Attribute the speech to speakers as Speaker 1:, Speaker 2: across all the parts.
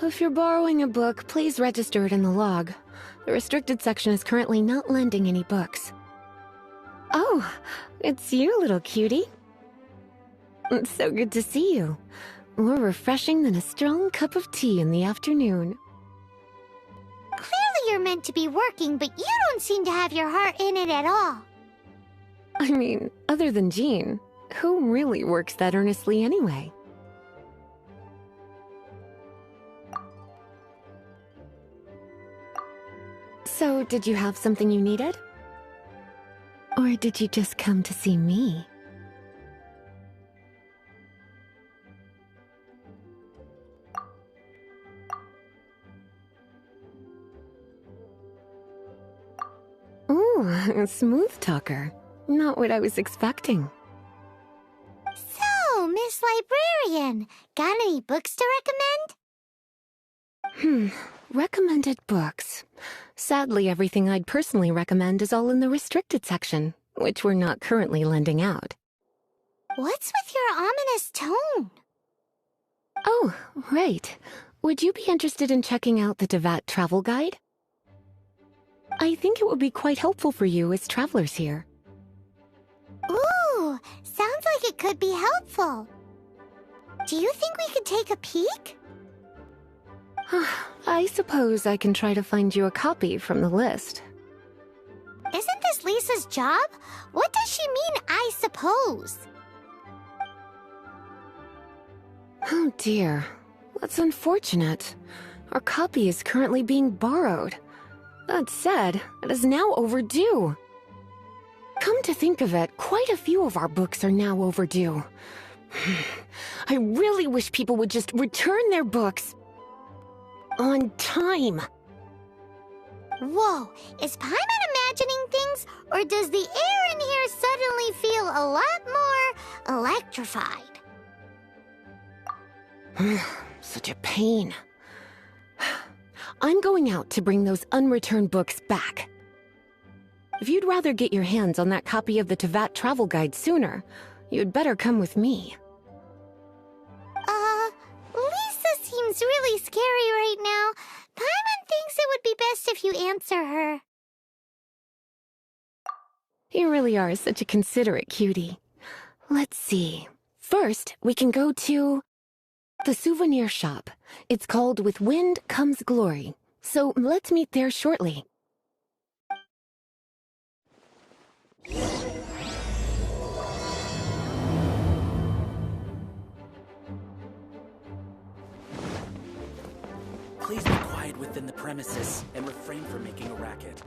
Speaker 1: If you're borrowing a book, please register it in the log. The restricted section is currently not lending any books. Oh, it's you, little cutie. It's so good to see you. More refreshing than a strong cup of tea in the afternoon.
Speaker 2: Clearly you're meant to be working, but you don't seem to have your heart in it at all.
Speaker 1: I mean, other than Jean, who really works that earnestly anyway? So, did you have something you needed? Or did you just come to see me? Ooh, a smooth talker. Not what I was expecting.
Speaker 2: So, Miss Librarian, got any books to recommend?
Speaker 1: Recommended books. Sadly, everything I'd personally recommend is all in the restricted section, which we're not currently lending out.
Speaker 2: What's with your ominous tone?
Speaker 1: Oh, right. Would you be interested in checking out the Devat travel guide? I think it would be quite helpful for you as travelers here.
Speaker 2: Ooh, sounds like it could be helpful. Do you think we could take a peek?
Speaker 1: I suppose I can try to find you a copy from the list.
Speaker 2: Isn't this Lisa's job? What does she mean, I suppose?
Speaker 1: Oh dear, that's unfortunate. Our copy is currently being borrowed. That said, it is now overdue. Come to think of it, quite a few of our books are now overdue. I really wish people would just return their books on time.
Speaker 2: Whoa, is Paimon imagining things, or does the air in here suddenly feel a lot more electrified?
Speaker 1: Such a pain. I'm going out to bring those unreturned books back. If you'd rather get your hands on that copy of the Tevat travel guide sooner, you'd better come with me.
Speaker 2: Lisa seems really scary right now. Paimon thinks it would be best if you answer her.
Speaker 1: You really are such a considerate cutie. Let's see. First, we can go to the souvenir shop. It's called With Wind Comes Glory. So let's meet there shortly.
Speaker 3: Please be quiet within the premises and refrain from making a racket.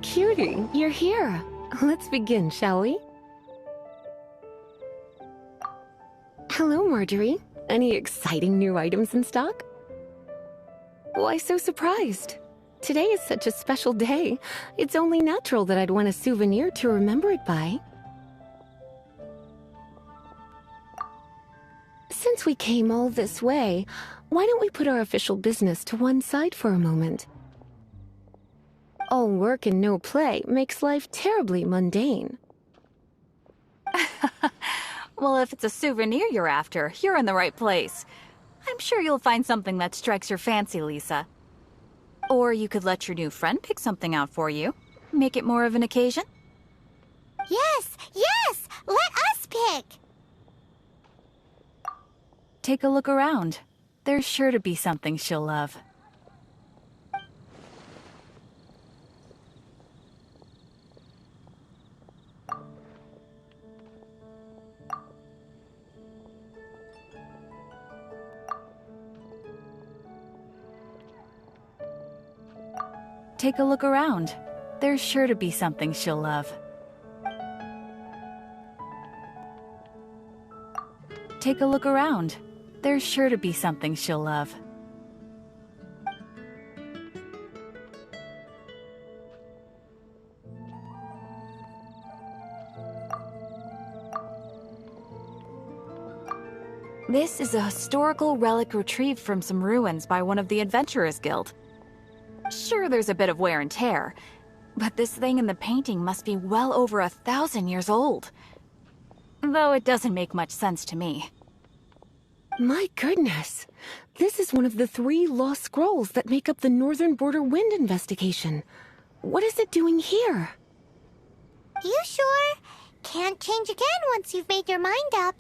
Speaker 1: Cutie, you're here. Let's begin, shall we? Hello, Marjorie. Any exciting new items in stock? Why so surprised? Today is such a special day. It's only natural that I'd want a souvenir to remember it by. Since we came all this way, why don't we put our official business to one side for a moment? All work and no play makes life terribly mundane.
Speaker 4: Well, if it's a souvenir you're after, you're in the right place. I'm sure you'll find something that strikes your fancy, Lisa. Or you could let your new friend pick something out for you. Make it more of an occasion.
Speaker 2: Yes, yes! Let us pick!
Speaker 4: Take a look around. There's sure to be something she'll love. Take a look around. There's sure to be something she'll love. take a look around. There's sure to be something she'll love. This is a historical relic retrieved from some ruins by one of the Adventurers Guild. Sure, there's a bit of wear and tear, but this thing in the painting must be well over 1,000 years old. Though it doesn't make much sense to me.
Speaker 1: My goodness. This is one of the 3 lost scrolls that make up the Northern Border Wind investigation. What is it doing here?
Speaker 2: You sure? Can't change again once you've made your mind up.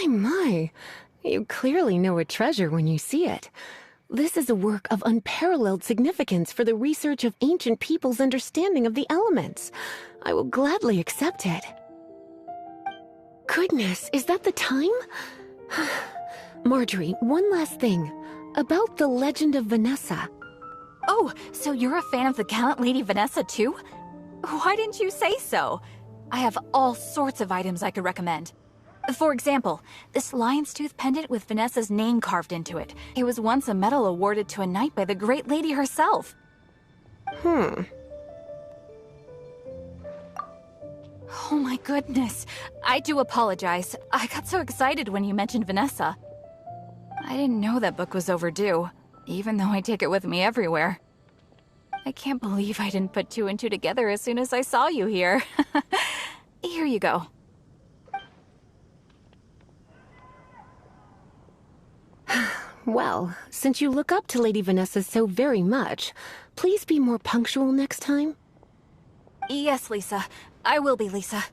Speaker 1: My. You clearly know a treasure when you see it. This is a work of unparalleled significance for the research of ancient people's understanding of the elements. I will gladly accept it. Goodness, is that the time? Marjorie, one last thing. About the legend of Vanessa.
Speaker 4: Oh, so you're a fan of the gallant Lady Vanessa too? Why didn't you say so? I have all sorts of items I could recommend. For example, this lion's tooth pendant with Vanessa's name carved into it. It was once a medal awarded to a knight by the great lady herself.
Speaker 1: Hmm.
Speaker 4: Oh my goodness. I do apologize. I got so excited when you mentioned Vanessa. I didn't know that book was overdue, even though I take it with me everywhere. I can't believe I didn't put 2 and 2 together as soon as I saw you here. Here you go.
Speaker 1: Well, since you look up to Lady Vanessa so very much, please be more punctual next time.
Speaker 4: Yes, Lisa. I will be, Lisa.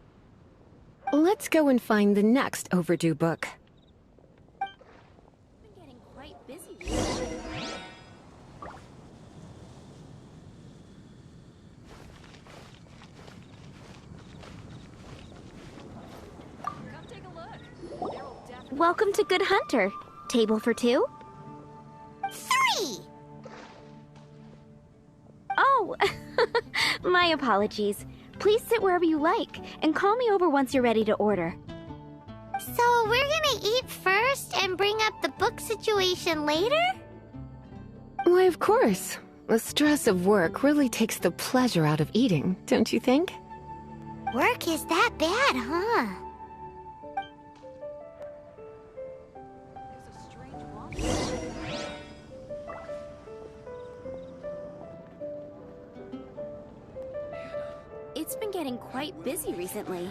Speaker 1: Let's go and find the next overdue book.
Speaker 4: Getting quite busy. Come take a look.
Speaker 5: Welcome to Good Hunter. Table for 2?
Speaker 2: 3!
Speaker 5: Oh, my apologies. Please sit wherever you like, and call me over once you're ready to order.
Speaker 2: So we're gonna eat first and bring up the book situation later?
Speaker 1: Why, of course. The stress of work really takes the pleasure out of eating, don't you think?
Speaker 2: Work is that bad, huh?
Speaker 5: It's been getting quite busy recently.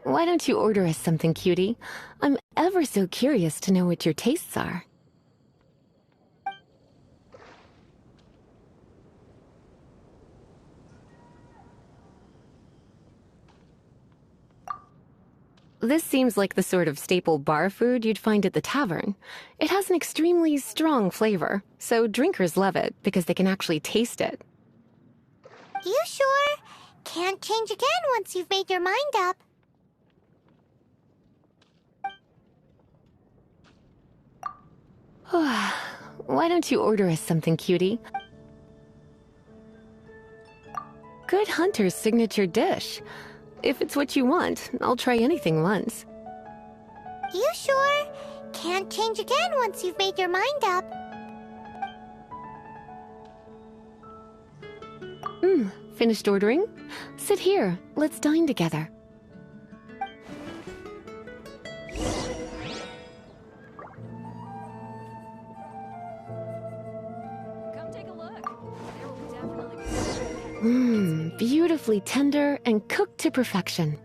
Speaker 1: Why don't you order us something, cutie? I'm ever so curious to know what your tastes are. This seems like the sort of staple bar food you'd find at the tavern. It has an extremely strong flavor, so drinkers love it because they can actually taste it.
Speaker 2: You sure? Can't change again once you've made your mind up.
Speaker 1: Why don't you order us something, cutie? Good Hunter's signature dish. If it's what you want, I'll try anything once.
Speaker 2: You sure? Can't change again once you've made your mind up.
Speaker 1: Finished ordering? Sit here. Let's dine together.
Speaker 4: Come take a look. There will definitely be
Speaker 1: Beautifully tender and cooked to perfection.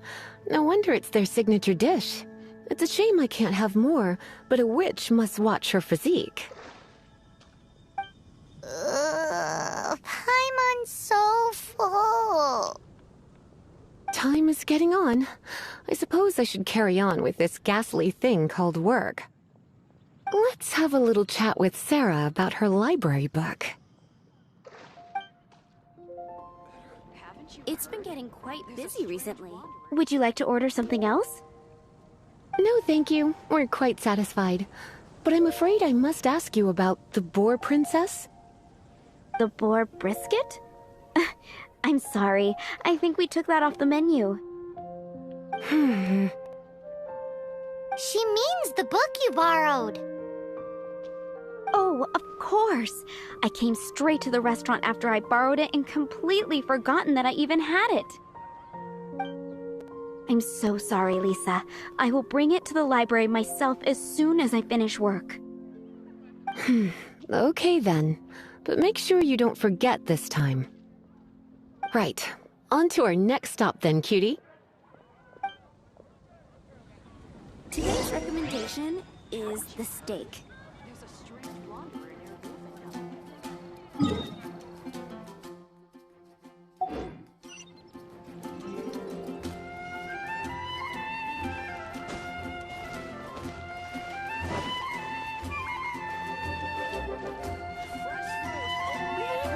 Speaker 1: No wonder it's their signature dish. It's a shame I can't have more, but a witch must watch her physique.
Speaker 2: Paimon's so full.
Speaker 1: Time is getting on. I suppose I should carry on with this ghastly thing called work. Let's have a little chat with Sarah about her library book.
Speaker 5: It's been getting quite busy recently. Would you like to order something else?
Speaker 1: No, thank you. We're quite satisfied. But I'm afraid I must ask you about the boar princess.
Speaker 5: The boar brisket? I'm sorry. I think we took that off the menu.
Speaker 2: She means the book you borrowed.
Speaker 5: Oh, of course. I came straight to the restaurant after I borrowed it and completely forgotten that I even had it. I'm so sorry, Lisa. I will bring it to the library myself as soon as I finish work.
Speaker 1: Okay then. But make sure you don't forget this time. Right. On to our next stop then, cutie.
Speaker 5: Today's recommendation is the steak.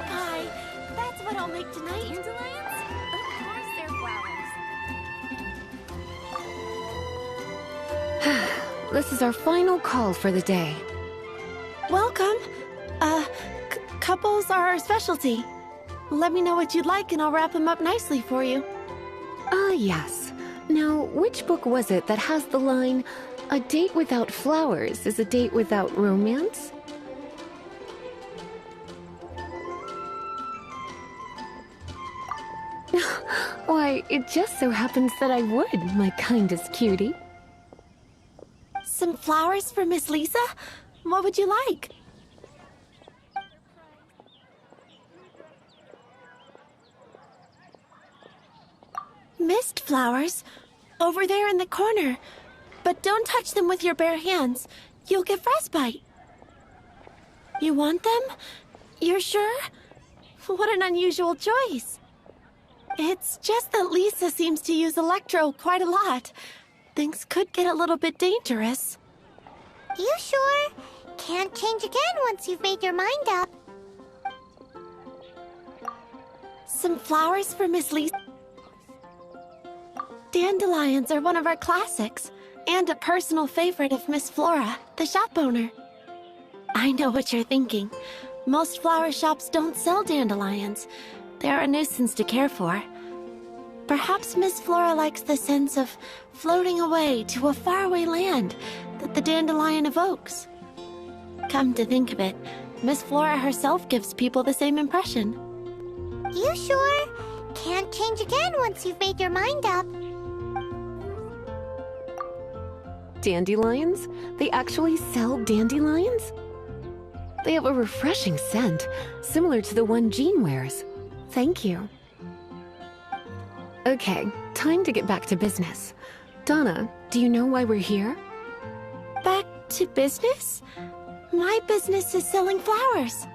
Speaker 6: Hi, that's what I'll make tonight. Dandelions? Of course they're flowers.
Speaker 1: This is our final call for the day.
Speaker 6: Welcome. Couples are our specialty. Let me know what you'd like and I'll wrap them up nicely for you.
Speaker 1: Yes. Now, which book was it that has the line, "A date without flowers is a date without romance"? Why, it just so happens that I would, my kindest cutie.
Speaker 6: Some flowers for Miss Lisa? What would you like? Mist flowers? Over there in the corner. But don't touch them with your bare hands. You'll get frostbite. You want them? You're sure? What an unusual choice. It's just that Lisa seems to use Electro quite a lot. Things could get a little bit dangerous.
Speaker 2: You sure? Can't change again once you've made your mind up.
Speaker 6: Some flowers for Miss Lisa. Dandelions are one of our classics, and a personal favorite of Miss Flora, the shop owner. I know what you're thinking. Most flower shops don't sell dandelions. They're a nuisance to care for. Perhaps Miss Flora likes the sense of floating away to a faraway land that the dandelion evokes. Come to think of it, Miss Flora herself gives people the same impression.
Speaker 2: You sure? Can't change again once you've made your mind up.
Speaker 1: Dandelions? They actually sell dandelions? They have a refreshing scent, similar to the one Jean wears. Thank you. Okay, time to get back to business. Donna, do you know why we're here?
Speaker 6: Back to business? My business is selling flowers.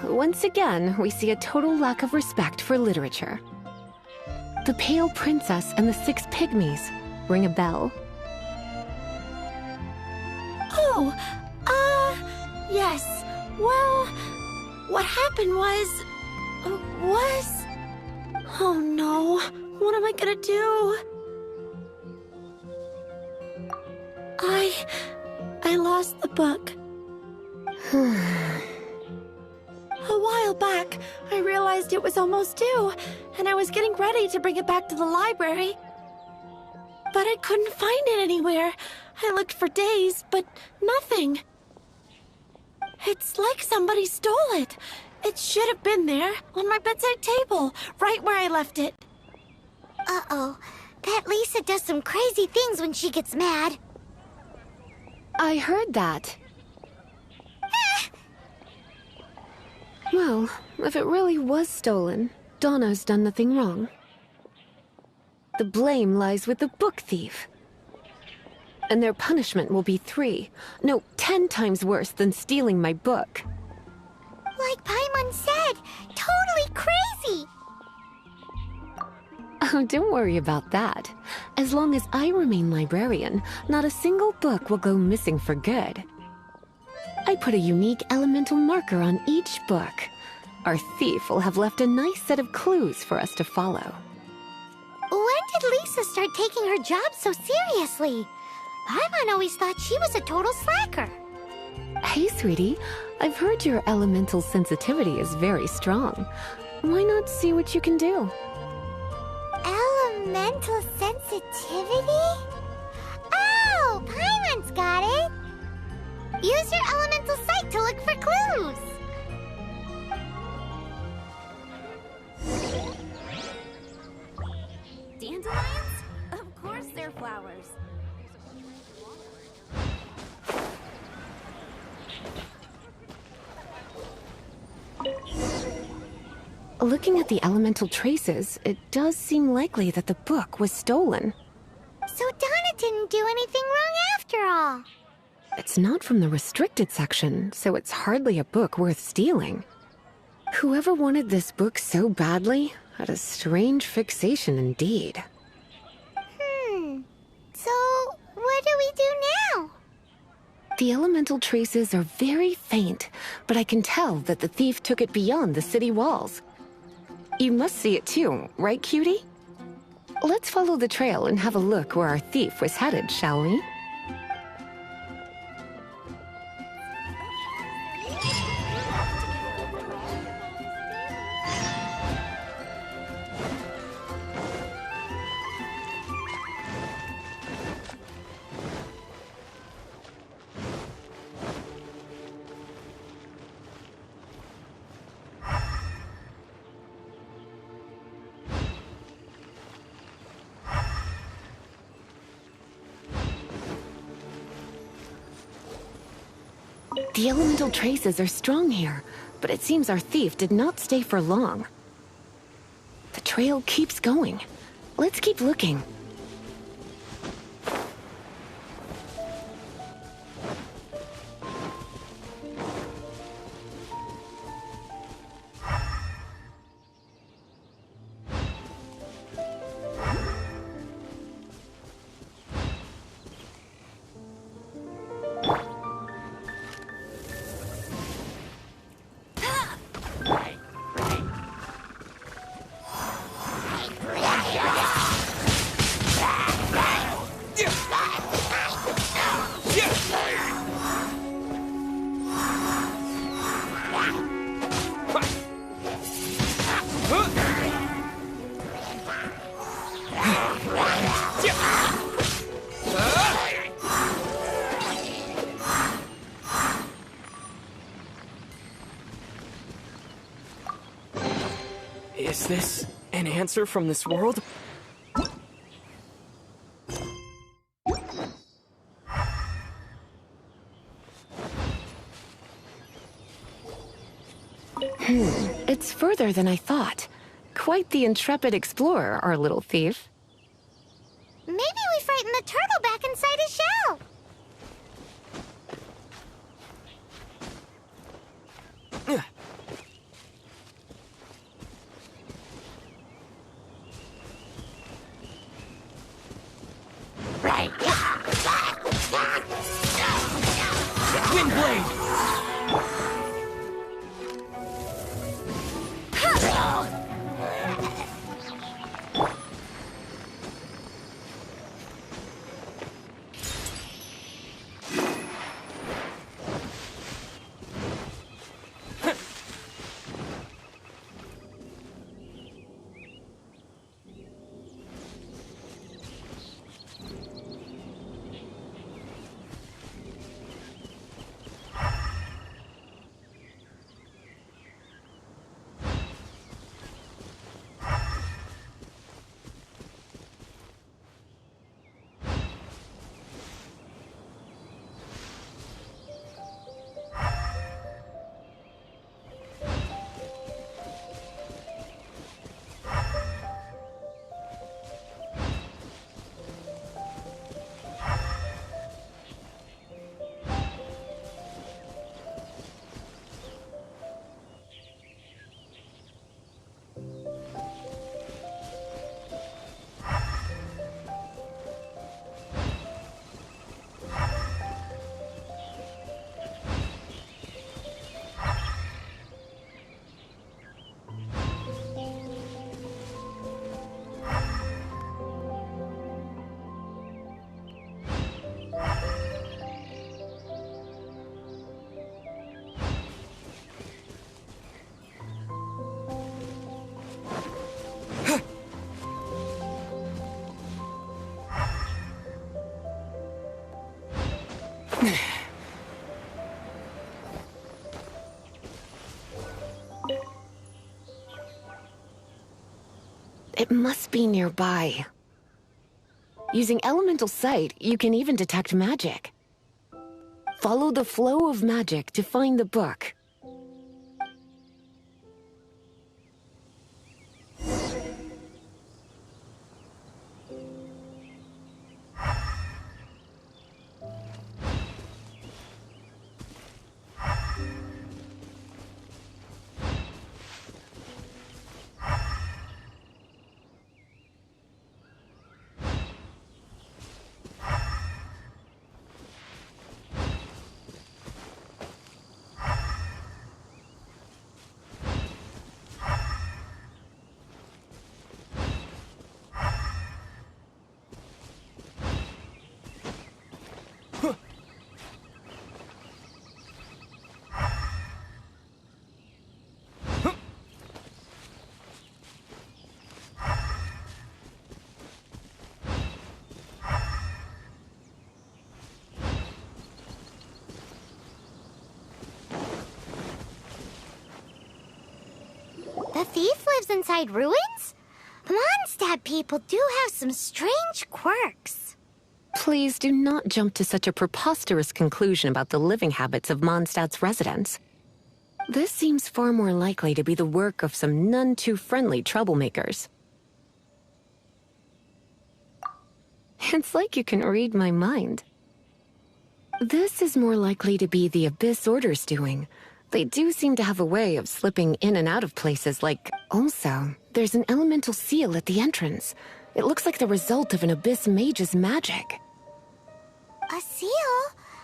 Speaker 1: Once again, we see a total lack of respect for literature. The Pale Princess and the Six Pygmies. Ring a bell?
Speaker 6: Oh, yes. Well, what happened was... Oh no, what am I gonna do? I lost the book. A while back, I realized it was almost due, and I was getting ready to bring it back to the library. But I couldn't find it anywhere. I looked for days, but nothing. It's like somebody stole it. It should have been there, on my bedside table, right where I left it.
Speaker 2: Uh-oh. That Lisa does some crazy things when she gets mad.
Speaker 1: I heard that. Well, if it really was stolen, Donna's done nothing wrong. The blame lies with the book thief. And their punishment will be 10 times worse than stealing my book.
Speaker 2: Like Paimon said, totally crazy.
Speaker 1: Oh, don't worry about that. As long as I remain librarian, not a single book will go missing for good. I put a unique elemental marker on each book. Our thief will have left a nice set of clues for us to follow.
Speaker 2: When did Lisa start taking her job so seriously? Paimon always thought she was a total slacker.
Speaker 1: Hey, sweetie. I've heard your elemental sensitivity is very strong. Why not see what you can do?
Speaker 2: Elemental sensitivity? Oh, Paimon's got it! Use your elemental sight to look for clues!
Speaker 5: Dandelions? Of course they're flowers.
Speaker 1: Looking at the elemental traces, it does seem likely that the book was stolen.
Speaker 2: So Donna didn't do anything wrong after all.
Speaker 1: It's not from the restricted section, so it's hardly a book worth stealing. Whoever wanted this book so badly had a strange fixation indeed.
Speaker 2: So, what do we do now?
Speaker 1: The elemental traces are very faint, but I can tell that the thief took it beyond the city walls. You must see it too, right, cutie? Let's follow the trail and have a look where our thief was headed, shall we? The elemental traces are strong here, but it seems our thief did not stay for long. The trail keeps going. Let's keep looking.
Speaker 7: Is this an answer from this world?
Speaker 1: It's further than I thought. Quite the intrepid explorer, our little thief.
Speaker 2: Maybe we frightened the turtle back inside his shell.
Speaker 7: Windblade!
Speaker 1: It must be nearby. Using elemental sight, you can even detect magic. Follow the flow of magic to find the book.
Speaker 2: The thief lives inside ruins? Mondstadt people do have some strange quirks.
Speaker 1: Please do not jump to such a preposterous conclusion about the living habits of Mondstadt's residents. This seems far more likely to be the work of some none-too-friendly troublemakers. It's like you can read my mind. This is more likely to be the Abyss Order's doing. They do seem to have a way of slipping in and out of places like... Also, there's an elemental seal at the entrance. It looks like the result of an Abyss Mage's magic.
Speaker 2: A seal?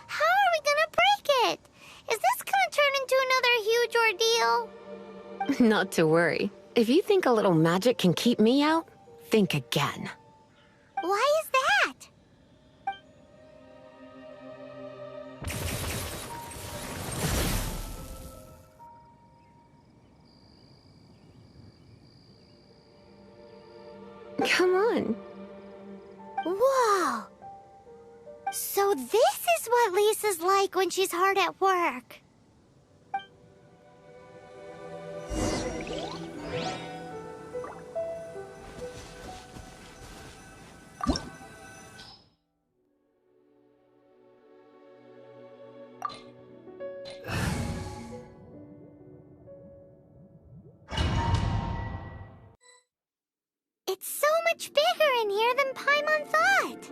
Speaker 2: How are we gonna break it? Is this gonna turn into another huge ordeal?
Speaker 1: Not to worry. If you think a little magic can keep me out, think again.
Speaker 2: Why is that?
Speaker 1: Come on.
Speaker 2: Whoa! So this is what Lisa's like when she's hard at work. It's so much bigger in here than Paimon thought.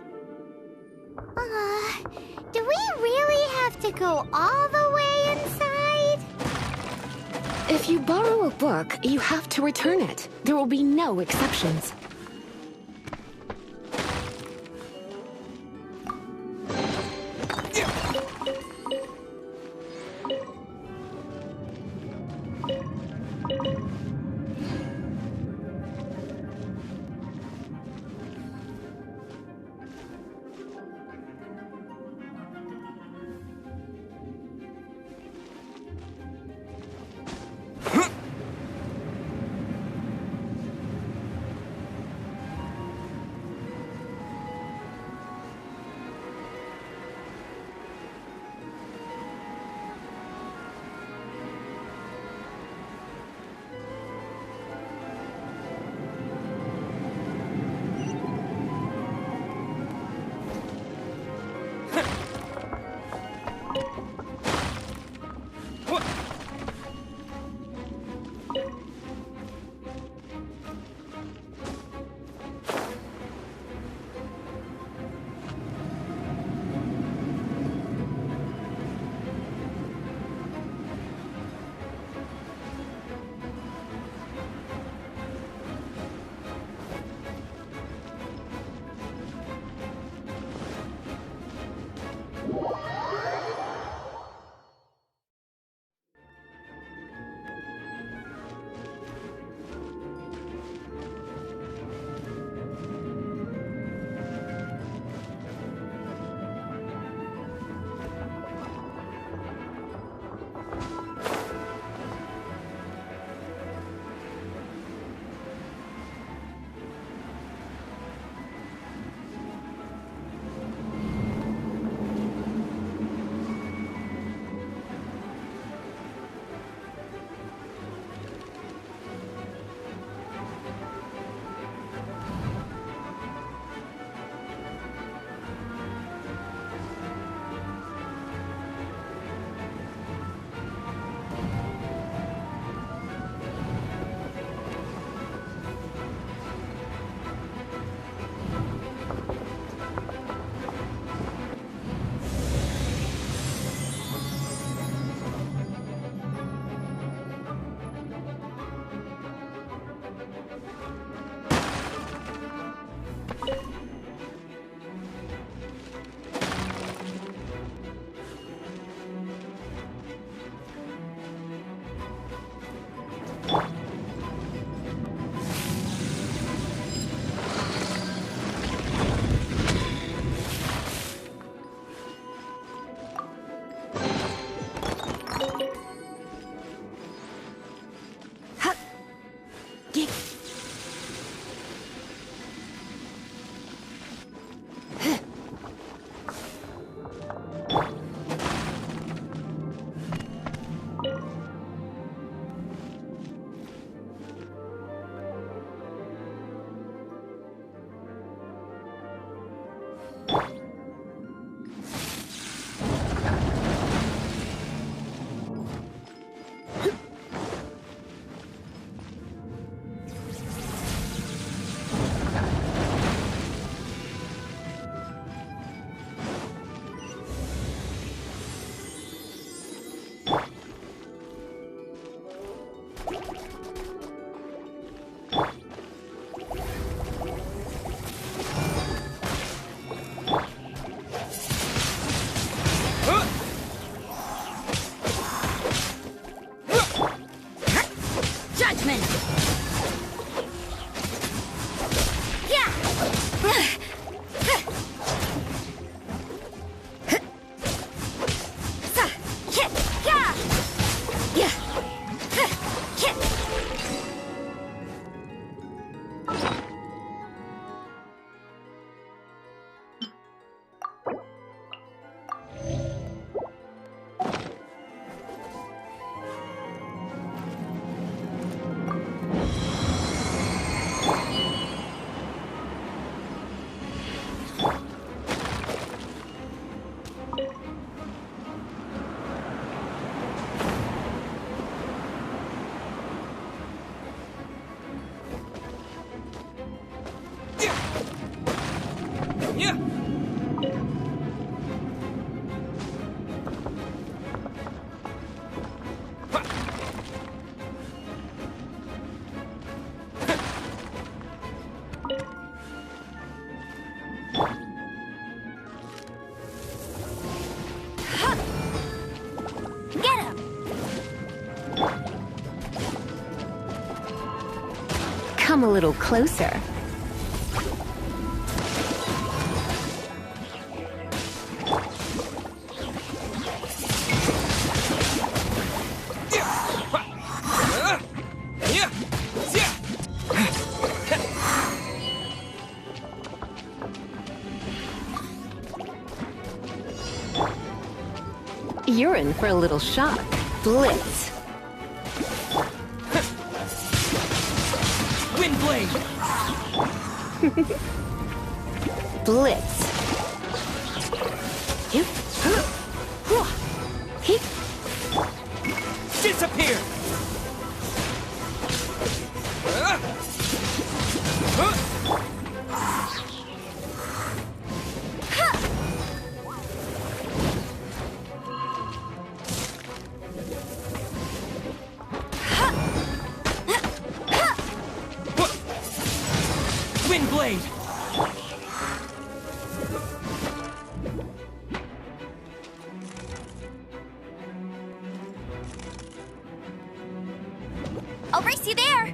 Speaker 2: Do we really have to go all the way inside?
Speaker 1: If you borrow a book, you have to return it. There will be no exceptions. Come a little closer. You're in for a little shock. Blitz.
Speaker 7: Windblade!
Speaker 1: Blitz.
Speaker 7: Disappear! Windblade!
Speaker 2: I'll race you there!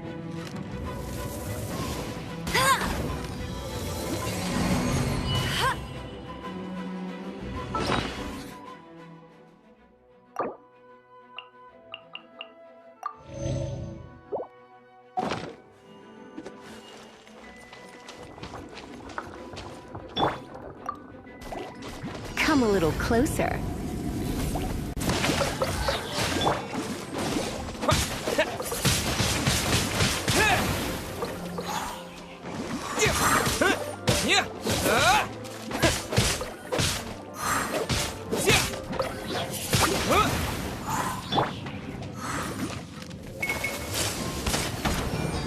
Speaker 1: Come a little closer.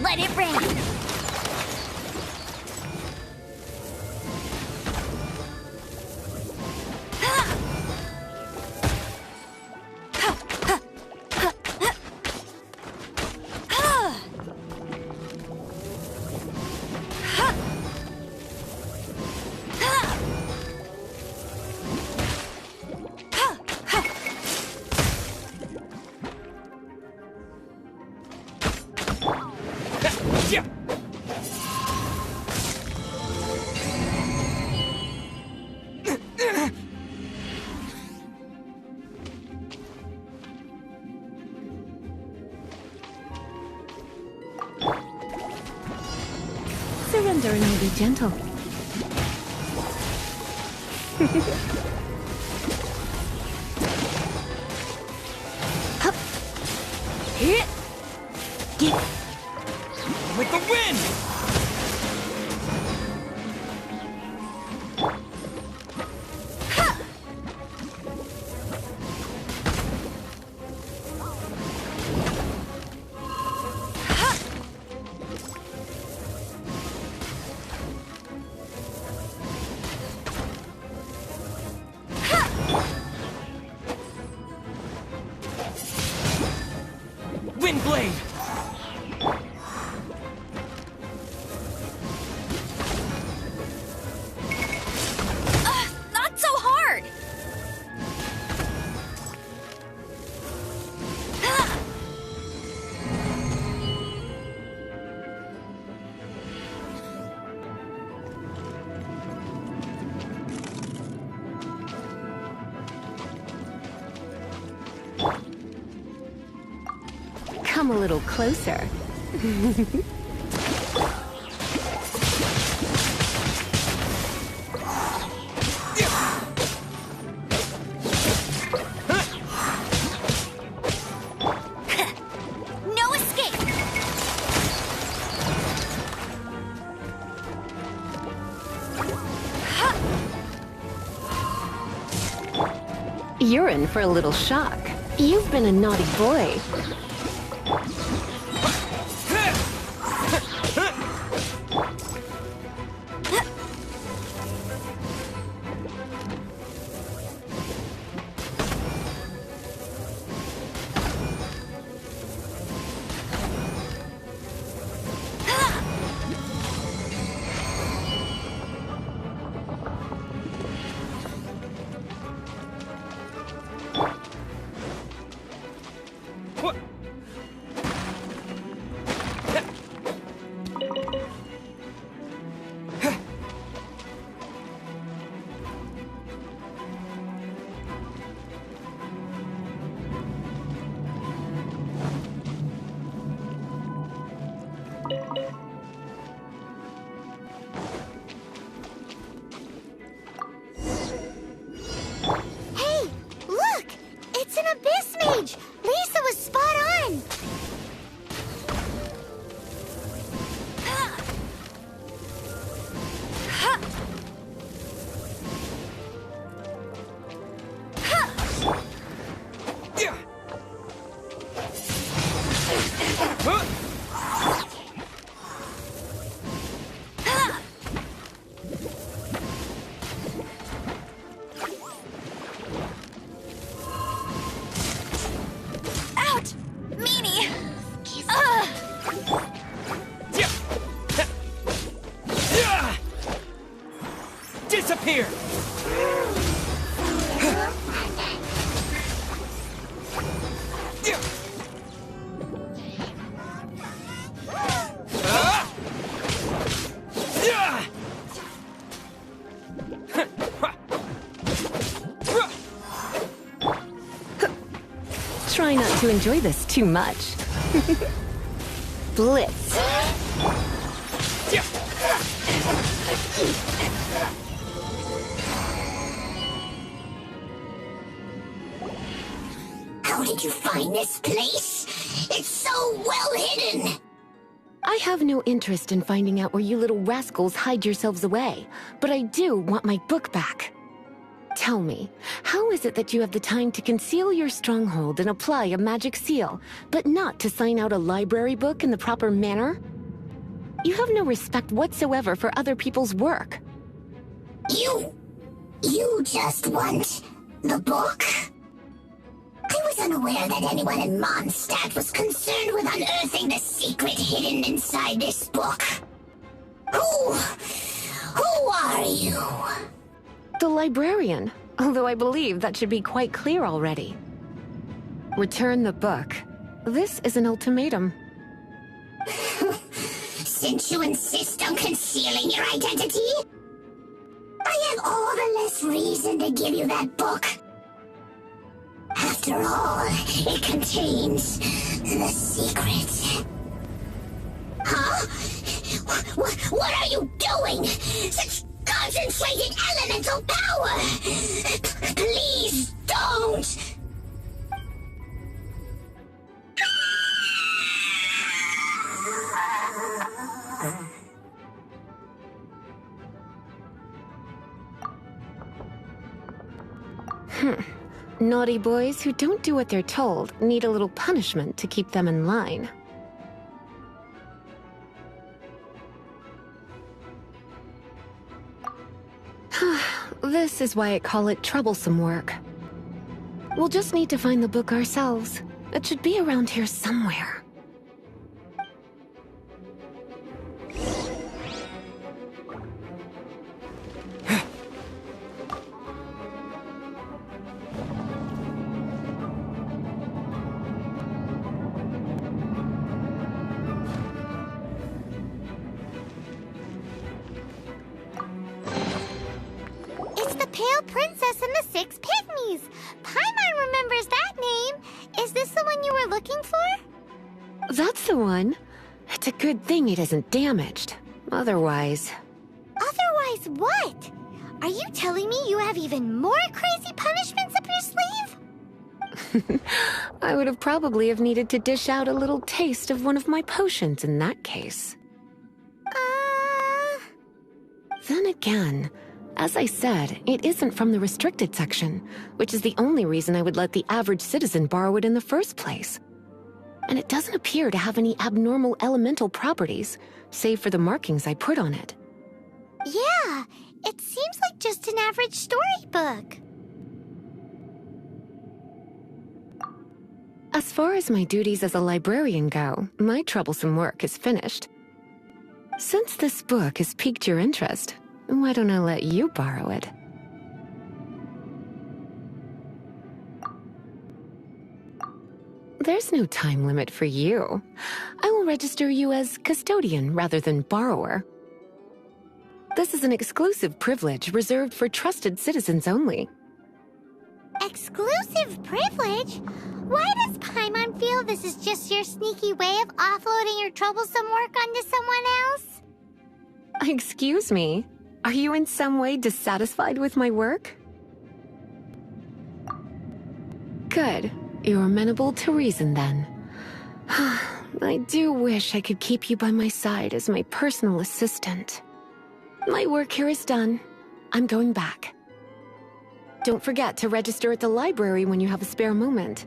Speaker 2: Let it rain!
Speaker 1: Surrendering will be gentle. Hup. Hit. Get.
Speaker 7: With the wind! Windblade!
Speaker 2: Not so hard!
Speaker 1: Come a little closer.
Speaker 2: No escape!
Speaker 1: You're in for a little shock. You've been a naughty boy.
Speaker 7: here!
Speaker 1: Try not to enjoy this too much. Blitz.
Speaker 2: How did you find this place? It's so well hidden!
Speaker 1: I have no interest in finding out where you little rascals hide yourselves away, but I do want my book back. Tell me, how is it that you have the time to conceal your stronghold and apply a magic seal, but not to sign out a library book in the proper manner? You have no respect whatsoever for other people's work.
Speaker 2: You just want the book? I was unaware that anyone in Mondstadt was concerned with unearthing the secret hidden inside this book. Who are you?
Speaker 1: The librarian, although I believe that should be quite clear already. Return the book. This is an ultimatum.
Speaker 2: Since you insist on concealing your identity, I have all the less reason to give you that book. After all, it contains the secret. Huh? What are you doing? Such concentrated elemental power! Please don't!
Speaker 1: Naughty boys who don't do what they're told need a little punishment to keep them in line. This is why I call it troublesome work. We'll just need to find the book ourselves. It should be around here somewhere.
Speaker 2: It's the Pale Princess and the Six Pygmies! Paimon remembers that name! Is this the one you were looking for?
Speaker 1: That's the one. It's a good thing it isn't damaged. Otherwise...
Speaker 2: Otherwise what? Are you telling me you have even more crazy punishments up your sleeve?
Speaker 1: I would have probably have needed to dish out a little taste of one of my potions in that case. Then again, as I said, it isn't from the restricted section, which is the only reason I would let the average citizen borrow it in the first place. And it doesn't appear to have any abnormal elemental properties, save for the markings I put on it.
Speaker 2: Yeah, it seems like just an average storybook.
Speaker 1: As far as my duties as a librarian go, my troublesome work is finished. Since this book has piqued your interest, why don't I let you borrow it? There's no time limit for you. I will register you as custodian rather than borrower. This is an exclusive privilege reserved for trusted citizens only.
Speaker 2: Exclusive privilege? Why does Paimon feel this is just your sneaky way of offloading your troublesome work onto someone else?
Speaker 1: Excuse me, are you in some way dissatisfied with my work? Good. You're amenable to reason, then. I do wish I could keep you by my side as my personal assistant. My work here is done. I'm going back. Don't forget to register at the library when you have a spare moment.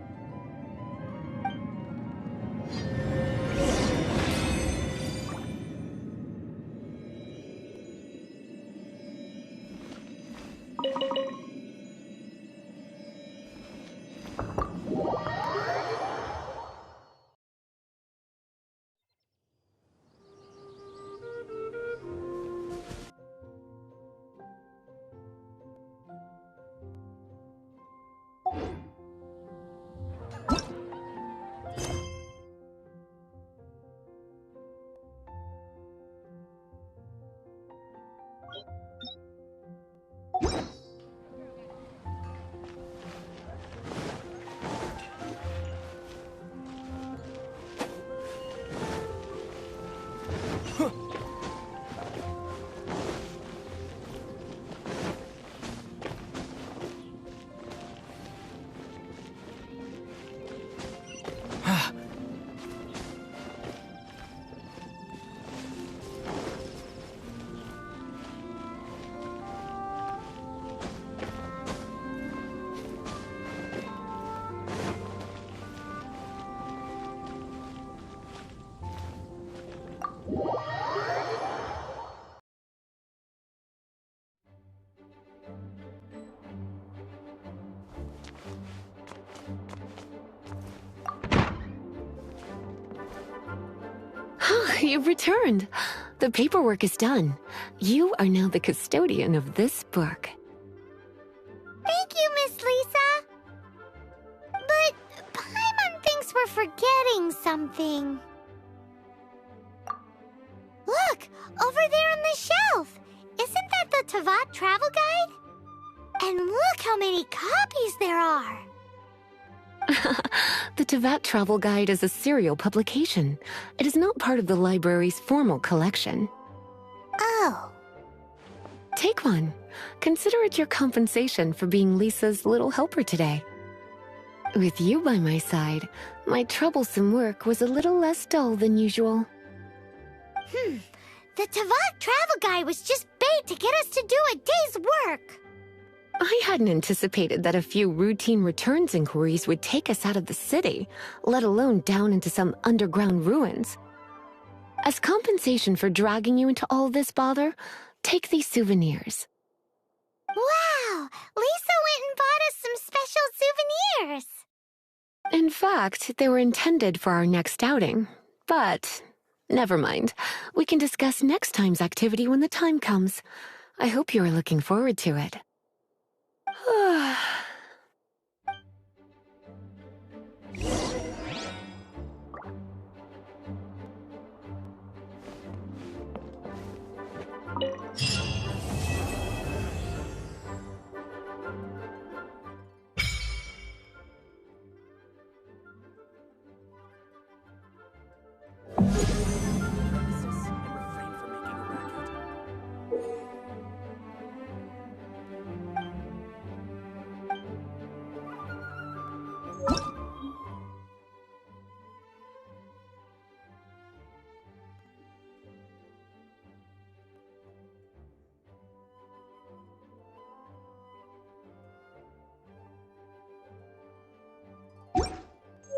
Speaker 1: You've returned. The paperwork is done. You are now the custodian of this book.
Speaker 2: Thank you, Miss Lisa. But Paimon thinks we're forgetting something. Look, over there on the shelf. Isn't that the Teyvat travel guide? And look how many copies there are.
Speaker 1: The Teyvat Travel Guide is a serial publication. It is not part of the library's formal collection.
Speaker 2: Oh.
Speaker 1: Take one. Consider it your compensation for being Lisa's little helper today. With you by my side, my troublesome work was a little less dull than usual.
Speaker 2: The Teyvat travel guide was just bait to get us to do a day's work.
Speaker 1: I hadn't anticipated that a few routine returns inquiries would take us out of the city, let alone down into some underground ruins. As compensation for dragging you into all this bother, take these souvenirs.
Speaker 2: Wow! Lisa went and bought us some special souvenirs.
Speaker 1: In fact, they were intended for our next outing, but never mind. We can discuss next time's activity when the time comes. I hope you are looking forward to it.
Speaker 3: Premises and refrain from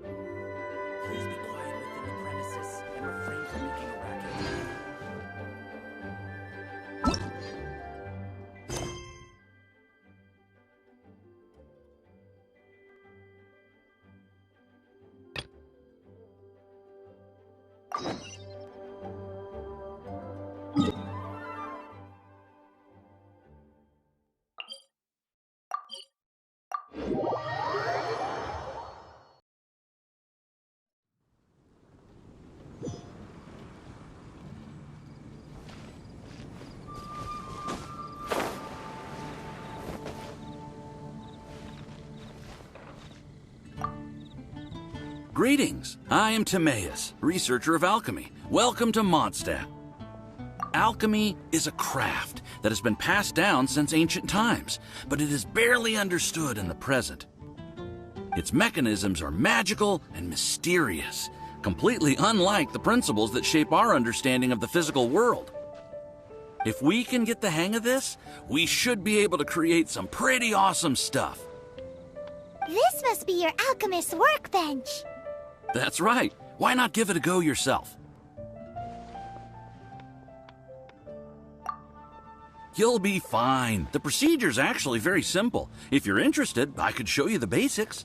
Speaker 3: making a racket. Please be quiet within the premises and refrain from making a racket.
Speaker 8: Greetings, I am Timaeus, researcher of alchemy. Welcome to Mondstadt. Alchemy is a craft that has been passed down since ancient times, but it is barely understood in the present. Its mechanisms are magical and mysterious, completely unlike the principles that shape our understanding of the physical world. If we can get the hang of this, we should be able to create some pretty awesome stuff.
Speaker 2: This must be your alchemist's workbench.
Speaker 8: That's right. Why not give it a go yourself? You'll be fine. The procedure's actually very simple. If you're interested, I could show you the basics.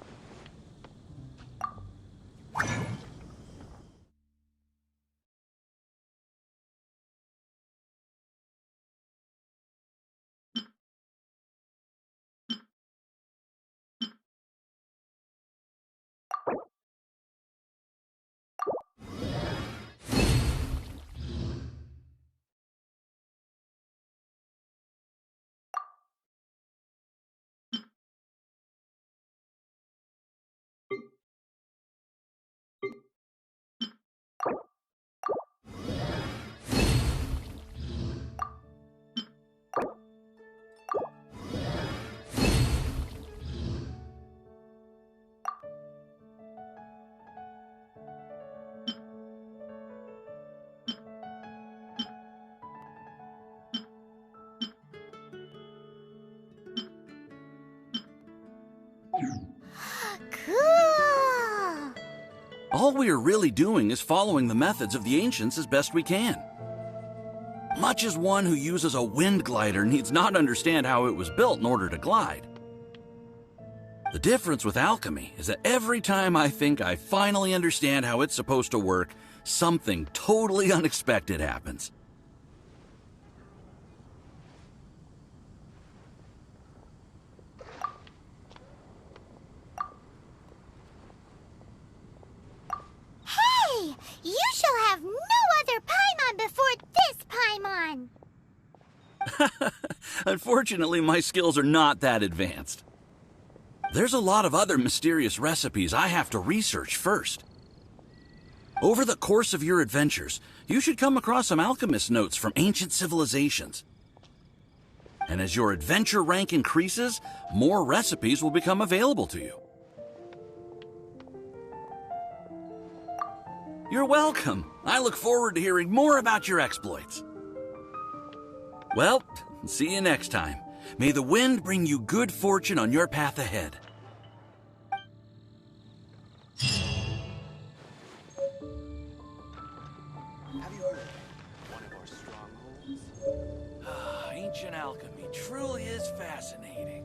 Speaker 2: Cool!
Speaker 8: All we are really doing is following the methods of the ancients as best we can. Much as one who uses a wind glider needs not understand how it was built in order to glide. The difference with alchemy is that every time I think I finally understand how it's supposed to work, something totally unexpected happens.
Speaker 2: Hey! You shall have no other Paimon before this Paimon!
Speaker 8: Unfortunately, my skills are not that advanced. There's a lot of other mysterious recipes I have to research first. Over the course of your adventures, you should come across some alchemist notes from ancient civilizations. And as your adventure rank increases, more recipes will become available to you. You're welcome. I look forward to hearing more about your exploits. Well, see you next time. May the wind bring you good fortune on your path ahead.
Speaker 3: Have you heard one of our strongholds?
Speaker 8: Ancient alchemy truly is fascinating.